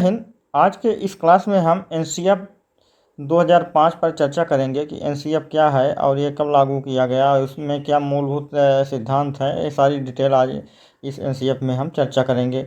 हिंद। आज के इस क्लास में हम एनसीएफ 2005 पर चर्चा करेंगे कि एनसीएफ क्या है और ये कब लागू किया गया और उसमें क्या मूलभूत सिद्धांत है। ये सारी डिटेल आज इस एनसीएफ में हम चर्चा करेंगे।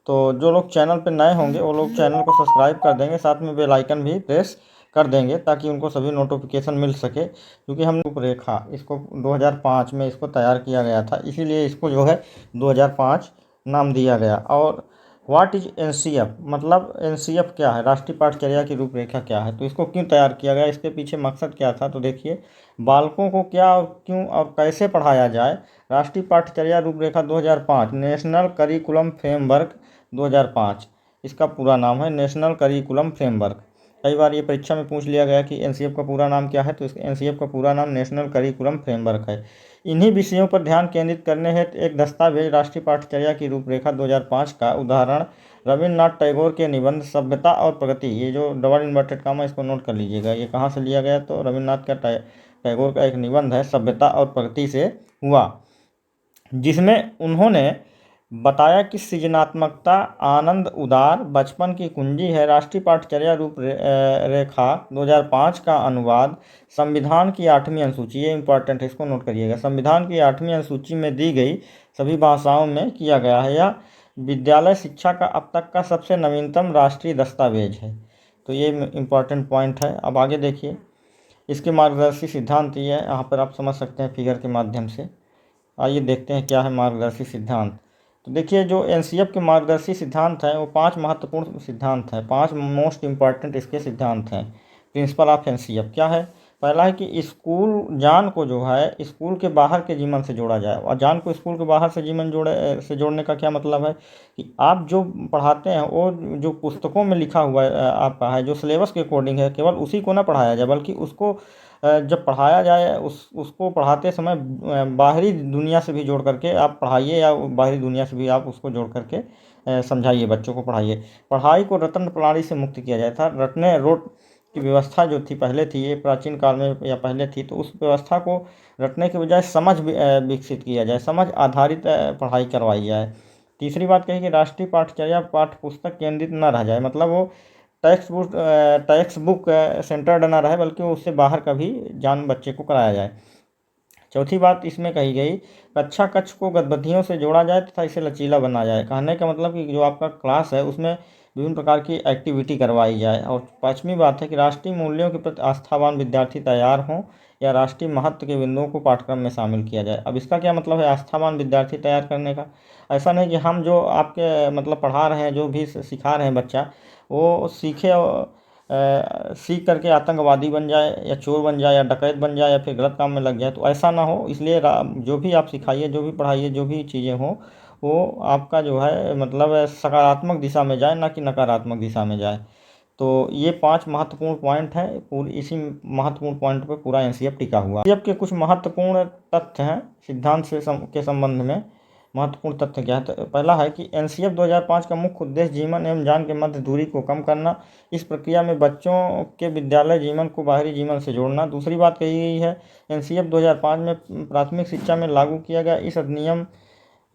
तो जो लोग चैनल पर नए होंगे वो लोग चैनल को सब्सक्राइब कर देंगे, साथ में बेल आइकन भी प्रेस कर देंगे ताकि उनको सभी नोटिफिकेशन मिल सके। क्योंकि हम रूपरेखा इसको 2005 में इसको तैयार किया गया था, इसीलिए इसको जो है 2005 नाम दिया गया। और व्हाट इज एनसीएफ, मतलब एनसीएफ क्या है, राष्ट्रीय पाठचर्या की रूपरेखा क्या है, तो इसको क्यों तैयार किया गया, इसके पीछे मकसद क्या था। तो देखिए, बालकों को क्या और क्यों और कैसे पढ़ाया जाए। राष्ट्रीय पाठचर्या रूपरेखा 2005, नेशनल करिकुलम फ्रेमवर्क 2005 इसका पूरा नाम है, नेशनल करिकुलम फ्रेमवर्क। कई बार ये परीक्षा में पूछ लिया गया कि एनसीएफ का पूरा नाम क्या है, तो इसका एनसीएफ का पूरा नाम नेशनल करिकुलम फ्रेमवर्क है। इन्हीं विषयों पर ध्यान केंद्रित करने हेतु एक दस्तावेज राष्ट्रीय पाठचर्या की रूपरेखा 2005 का उदाहरण रविन्द्रनाथ टैगोर के निबंध सभ्यता और प्रगति, ये जो डबल इन्वर्टेड कामा इसको नोट कर लीजिएगा, ये कहाँ से लिया गया, तो रविन्द्रनाथ का टैगोर का एक निबंध है सभ्यता और प्रगति से हुआ, जिसमें उन्होंने बताया कि सृजनात्मकता आनंद उदार बचपन की कुंजी है। राष्ट्रीय पाठचर्या रूपरेखा 2005 का अनुवाद संविधान की 8वीं अनुसूची, ये इंपॉर्टेंट है, इसको नोट करिएगा, संविधान की 8वीं अनुसूची में दी गई सभी भाषाओं में किया गया है। यह विद्यालय शिक्षा का अब तक का सबसे नवीनतम राष्ट्रीय दस्तावेज है। तो ये इम्पॉर्टेंट पॉइंट है। अब आगे देखिए, इसके मार्गदर्शी सिद्धांत ये है, यहाँ पर आप समझ सकते हैं फिगर के माध्यम से। आइए देखते हैं क्या है मार्गदर्शी सिद्धांत। तो देखिए, जो एनसीएफ के मार्गदर्शी सिद्धांत हैं वो 5 महत्वपूर्ण सिद्धांत हैं, 5 मोस्ट इम्पॉर्टेंट इसके सिद्धांत हैं। प्रिंसिपल ऑफ एनसीएफ क्या है। पहला है कि स्कूल जान को जो है स्कूल के बाहर के जीवन से जोड़ा जाए। और जान को स्कूल के बाहर से जीवन जोड़ने का क्या मतलब है कि आप जो पढ़ाते हैं वो जो पुस्तकों में लिखा हुआ है आपका है, जो सिलेबस के अकॉर्डिंग है, केवल उसी को ना पढ़ाया जाए, बल्कि उसको जब पढ़ाया जाए उसको पढ़ाते समय बाहरी दुनिया से भी जोड़ करके आप पढ़ाइए, या बाहरी दुनिया से भी आप उसको जोड़ करके समझाइए, बच्चों को पढ़ाइए। पढ़ाई को रटन प्रणाली से मुक्त किया जाए था। रटने रोट की व्यवस्था जो थी पहले थी, ये प्राचीन काल में या पहले थी, तो उस व्यवस्था को रटने के बजाय समझ विकसित किया जाए, समझ आधारित पढ़ाई करवाई जाए। तीसरी बात कही कि राष्ट्रीय पाठचर्या पाठ्य पुस्तक केंद्रित न रह जाए, मतलब वो टेक्स्ट बुक सेंटर्ड ना रहे, बल्कि उससे बाहर का भी ज्ञान बच्चे को कराया जाए। चौथी बात इसमें कही गई, कक्षा कक्ष को गतिविधियों से जोड़ा जाए तथा इसे लचीला बनाया जाए। कहने का मतलब कि जो आपका क्लास है उसमें विभिन्न प्रकार की एक्टिविटी करवाई जाए। और पांचवी बात है कि राष्ट्रीय मूल्यों के प्रति आस्थावान विद्यार्थी तैयार हों या राष्ट्रीय महत्व के बिंदुओं को पाठ्यक्रम में शामिल किया जाए। अब इसका क्या मतलब है आस्थावान विद्यार्थी तैयार करने का। ऐसा नहीं कि हम जो आपके मतलब पढ़ा रहे हैं, जो भी सिखा रहे हैं बच्चा, वो सीख करके आतंकवादी बन जाए या चोर बन जाए या डकैत बन जाए या फिर गलत काम में लग जाए, तो ऐसा ना हो। इसलिए जो भी आप सिखाइए, जो भी पढ़ाइए, जो भी चीज़ें हों, वो आपका जो है मतलब सकारात्मक दिशा में जाए, ना कि नकारात्मक दिशा में जाए। तो ये 5 महत्वपूर्ण पॉइंट हैं, पूरी इसी महत्वपूर्ण पॉइंट पर पूरा एनसीएफ टिका हुआ। एनसीएफ के कुछ महत्वपूर्ण तथ्य हैं सिद्धांत के संबंध में। महत्वपूर्ण तथ्य क्या है, तो पहला है कि एनसीएफ 2005 का मुख्य उद्देश्य जीवन एवं ज्ञान के मध्य दूरी को कम करना। इस प्रक्रिया में बच्चों के विद्यालय जीवन को बाहरी जीवन से जोड़ना। दूसरी बात कही गई है, एनसीएफ 2005 में प्राथमिक शिक्षा में लागू किया गया इस अधिनियम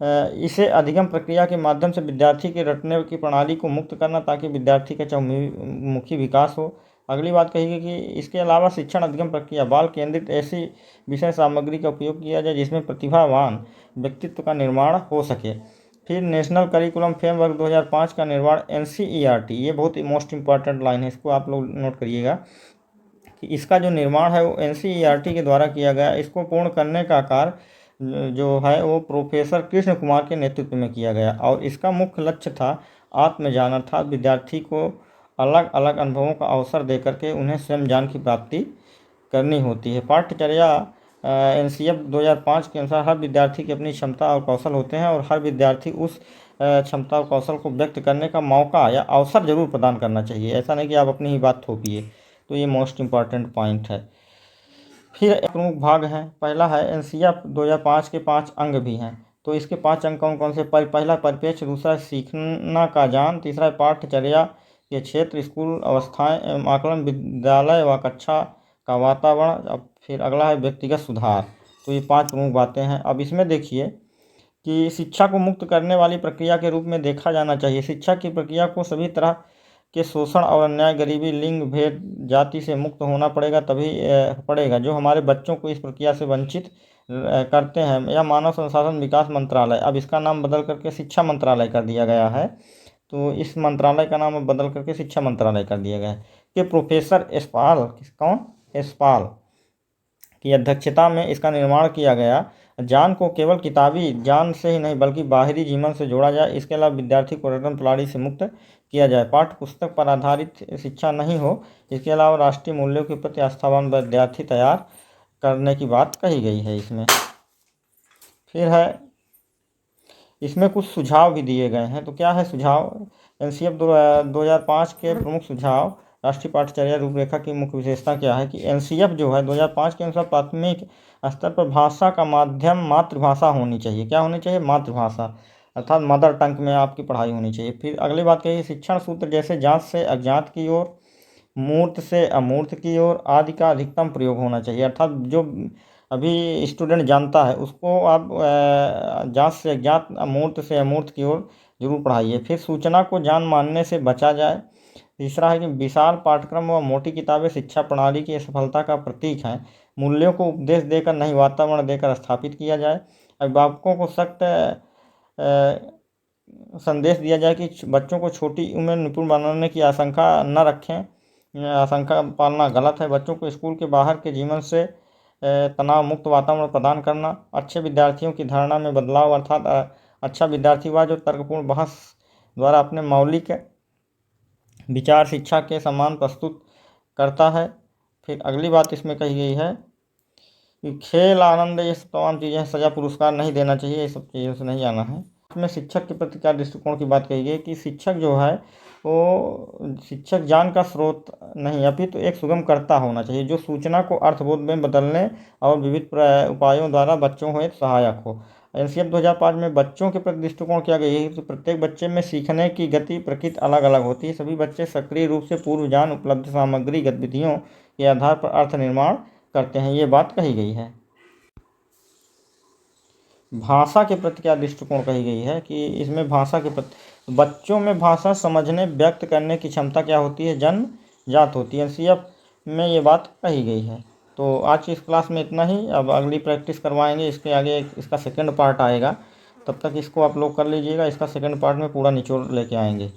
इसे अधिगम प्रक्रिया के माध्यम से विद्यार्थी के रटने की प्रणाली को मुक्त करना, ताकि विद्यार्थी का चहुमुखी विकास हो। अगली बात कही गई कि इसके अलावा शिक्षण अधिगम प्रक्रिया बाल केंद्रित ऐसी विषय सामग्री का उपयोग किया जाए जिसमें प्रतिभावान व्यक्तित्व का निर्माण हो सके। फिर नेशनल करिकुलम फ्रेमवर्क 2005 का निर्माण एनसीईआरटी, ये बहुत ही मोस्ट इंपॉर्टेंट लाइन है, इसको आप लोग नोट करिएगा कि इसका जो निर्माण है वो एनसीईआरटी के द्वारा किया गया। इसको पूर्ण करने का कार्य जो है वो प्रोफेसर कृष्ण कुमार के नेतृत्व में किया गया, और इसका मुख्य लक्ष्य था आत्मज्ञान, अर्थात विद्यार्थी को अलग अलग अनुभवों का अवसर देकर के उन्हें स्वयं ज्ञान की प्राप्ति करनी होती है। पाठ्यचर्या एनसीएफ 2005 के अनुसार हर विद्यार्थी की अपनी क्षमता और कौशल होते हैं, और हर विद्यार्थी उस क्षमता और कौशल को व्यक्त करने का मौका या अवसर जरूर प्रदान करना चाहिए। ऐसा नहीं कि आप अपनी ही बात थोपिए। तो ये मोस्ट इम्पॉर्टेंट पॉइंट है। फिर एक प्रमुख भाग हैं, पहला है एनसीएफ 2005 के 5 अंग भी हैं। तो इसके 5 अंग कौन कौन से, पहला परिप्रेक्ष्य, दूसरा सीखना का ज्ञान, तीसरा पाठ्यचर्या के क्षेत्र, स्कूल अवस्थाएं एवं आकलन, विद्यालय व कक्षा का वातावरण। अब फिर अगला है व्यक्तिगत सुधार। तो ये 5 प्रमुख बातें हैं। अब इसमें देखिए कि शिक्षा को मुक्त करने वाली प्रक्रिया के रूप में देखा जाना चाहिए। शिक्षा की प्रक्रिया को सभी तरह के शोषण और अन्याय, गरीबी, लिंग भेद, जाति से मुक्त होना पड़ेगा, तभी पड़ेगा, जो हमारे बच्चों को इस प्रक्रिया से वंचित करते हैं। यह मानव संसाधन विकास मंत्रालय, अब इसका नाम बदल करके शिक्षा मंत्रालय कर दिया गया है। तो इस मंत्रालय का नाम अब बदल करके शिक्षा मंत्रालय कर दिया गया है। कि प्रोफेसर यशपाल, कौन, यशपाल की अध्यक्षता में इसका निर्माण किया गया। ज्ञान को केवल किताबी ज्ञान से ही नहीं बल्कि बाहरी जीवन से जोड़ा जाए। इसके अलावा विद्यार्थी को रटन प्रणाली से मुक्त किया जाए। पाठ्य पुस्तक पर आधारित शिक्षा नहीं हो। इसके अलावा राष्ट्रीय मूल्यों के प्रति आस्थावान विद्यार्थी तैयार करने की बात कही गई है इसमें। फिर है, इसमें कुछ सुझाव भी दिए गए हैं। तो क्या है सुझाव? एनसीएफ 2005 के प्रमुख सुझाव। राष्ट्रीय पाठ्यचर्या रूपरेखा की मुख्य विशेषता क्या है? कि एनसीएफ जो है 2005 के अनुसार प्राथमिक स्तर पर भाषा का माध्यम मातृभाषा होनी चाहिए। क्या होनी चाहिए? मातृभाषा, अर्थात मदर टंग में आपकी पढ़ाई होनी चाहिए। फिर अगली बात कही, शिक्षण सूत्र जैसे जात से अज्ञात की ओर, मूर्त से अमूर्त की ओर आदि का अधिकतम प्रयोग होना चाहिए। अर्थात जो अभी स्टूडेंट जानता है उसको आप जात से अज्ञात, अमूर्त से अमूर्त की ओर जरूर पढ़ाइए। फिर सूचना को जान मानने से बचा जाए। तीसरा है कि विशाल पाठ्यक्रम व मोटी किताबें शिक्षा प्रणाली की असफलता का प्रतीक हैं। मूल्यों को उपदेश देकर नहीं वातावरण देकर स्थापित किया जाए। अभिभावकों को सख्त संदेश दिया जाए कि बच्चों को छोटी उम्र में निपुण बनाने की आशंका न रखें। आशंका पालना गलत है। बच्चों को स्कूल के बाहर के जीवन से तनाव मुक्त वातावरण प्रदान करना। अच्छे विद्यार्थियों की धारणा में बदलाव, अर्थात अच्छा विद्यार्थी वह जो तर्कपूर्ण बहस द्वारा अपने मौलिक विचार शिक्षा के समान प्रस्तुत करता है। फिर अगली बात इसमें कही गई है कि खेल, आनंद, ये सब तमाम चीज़ें, सजा, पुरस्कार नहीं देना चाहिए, ये सब चीज़ों से नहीं आना है। इसमें शिक्षक के प्रति क्या दृष्टिकोण की बात कही गई कि शिक्षक जो है वो शिक्षक ज्ञान का स्रोत नहीं अपितु एक सुगम कर्ता होना चाहिए, जो सूचना को अर्थबोध में बदलने और विविध उपायों द्वारा बच्चों को एक सहायक हो। एनसीएफ 2005 में बच्चों के प्रति दृष्टिकोण क्या गई है? तो प्रत्येक बच्चे में सीखने की गति प्रकृति अलग अलग होती है। सभी बच्चे सक्रिय रूप से पूर्व ज्ञान उपलब्ध सामग्री गतिविधियों के आधार पर अर्थ निर्माण करते हैं, ये बात कही गई है। भाषा के प्रति क्या दृष्टिकोण कही गई है? कि इसमें भाषा के प्रति बच्चों में भाषा समझने व्यक्त करने की क्षमता क्या होती है? जन्मजात होती है। एनसीएफ में ये बात कही गई है। तो आज की इस क्लास में इतना ही। अब अगली प्रैक्टिस करवाएंगे, इसके आगे इसका सेकंड पार्ट आएगा, तब तक इसको आप लोग कर लीजिएगा। इसका सेकंड पार्ट में पूरा निचोड़ लेके आएंगे।